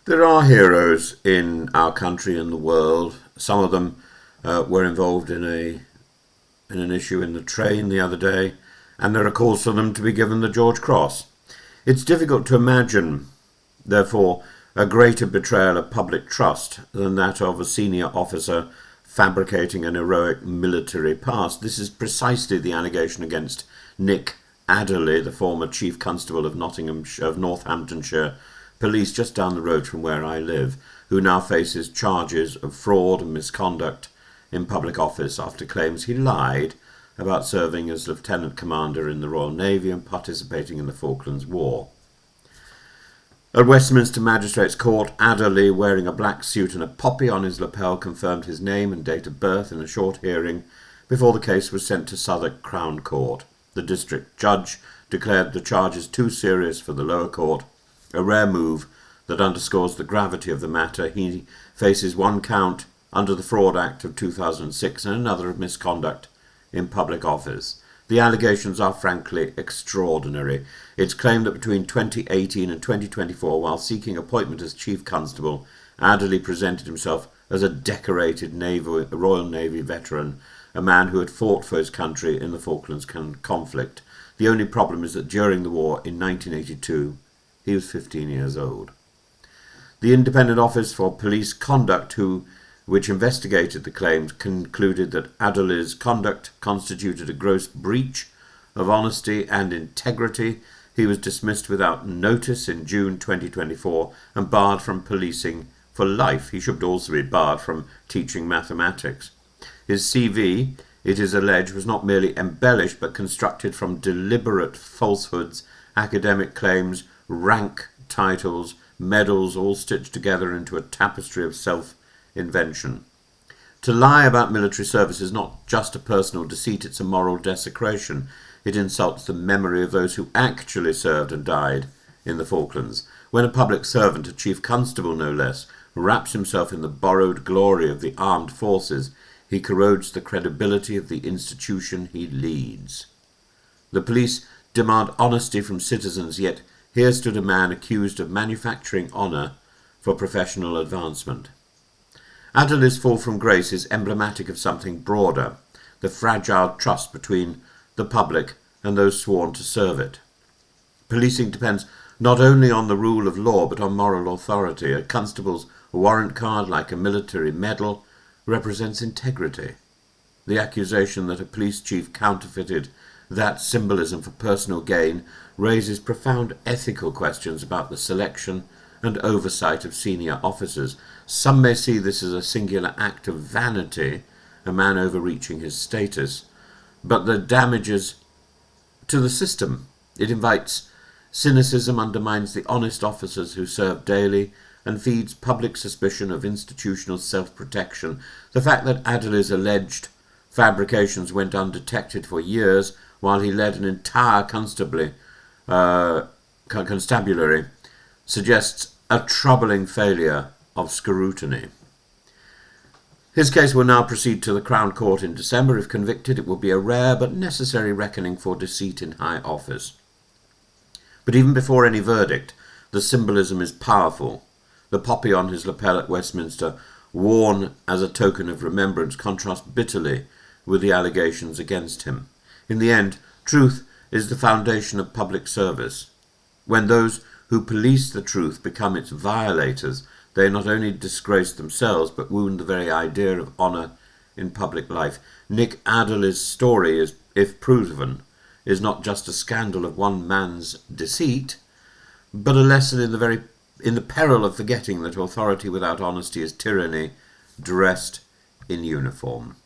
There are heroes in our country and the world. Some of them were involved in an issue in the train the other day, and there are calls for them to be given the George Cross. It's difficult to imagine, therefore, a greater betrayal of public trust than that of a senior officer fabricating an heroic military past. This is precisely the allegation against Nick Adderley, the former Chief Constable of Northamptonshire Police just down the road from where I live, who now faces charges of fraud and misconduct in public office after claims he lied about serving as Lieutenant Commander in the Royal Navy and participating in the Falklands War. At Westminster Magistrates Court, Adderley, wearing a black suit and a poppy on his lapel, confirmed his name and date of birth in a short hearing before the case was sent to Southwark Crown Court. The district judge declared the charges too serious for the lower court, a rare move that underscores the gravity of the matter. He faces one count under the Fraud Act of 2006 and another of misconduct in public office. The allegations are frankly extraordinary. It's claimed that between 2018 and 2024, while seeking appointment as Chief Constable, Adderley presented himself as a decorated Royal Navy veteran, a man who had fought for his country in the Falklands conflict. The only problem is that during the war in 1982, he was 15 years old. The Independent Office for Police Conduct, which investigated the claims, concluded that Adderley's conduct constituted a gross breach of honesty and integrity. He was dismissed without notice in June 2024 and barred from policing for life. He should also be barred from teaching mathematics. His CV, it is alleged, was not merely embellished but constructed from deliberate falsehoods, academic claims, rank titles, medals, all stitched together into a tapestry of self-invention. To lie about military service is not just a personal deceit, it's a moral desecration. It insults the memory of those who actually served and died in the Falklands. When a public servant, a chief constable no less, wraps himself in the borrowed glory of the armed forces, he corrodes the credibility of the institution he leads. The police demand honesty from citizens, yet here stood a man accused of manufacturing honour for professional advancement. Adderley's fall from grace is emblematic of something broader, the fragile trust between the public and those sworn to serve it. Policing depends not only on the rule of law but on moral authority. A constable's warrant card, like a military medal, represents integrity. The accusation that a police chief counterfeited that symbolism for personal gain raises profound ethical questions about the selection and oversight of senior officers. Some may see this as a singular act of vanity, a man overreaching his status, but the damages to the system. It invites cynicism, undermines the honest officers who serve daily, and feeds public suspicion of institutional self-protection. The fact that Adderley's alleged fabrications went undetected for years while he led an entire constabulary suggests a troubling failure of scrutiny. His case will now proceed to the Crown Court in December. If convicted, it will be a rare but necessary reckoning for deceit in high office. But even before any verdict, the symbolism is powerful. The poppy on his lapel at Westminster, worn as a token of remembrance, contrasts bitterly with the allegations against him. In the end, truth is the foundation of public service. When those who police the truth become its violators, they not only disgrace themselves but wound the very idea of honour in public life. Nick Adderley's story, if proven, is not just a scandal of one man's deceit, but a lesson in the peril of forgetting that authority without honesty is tyranny dressed in uniform.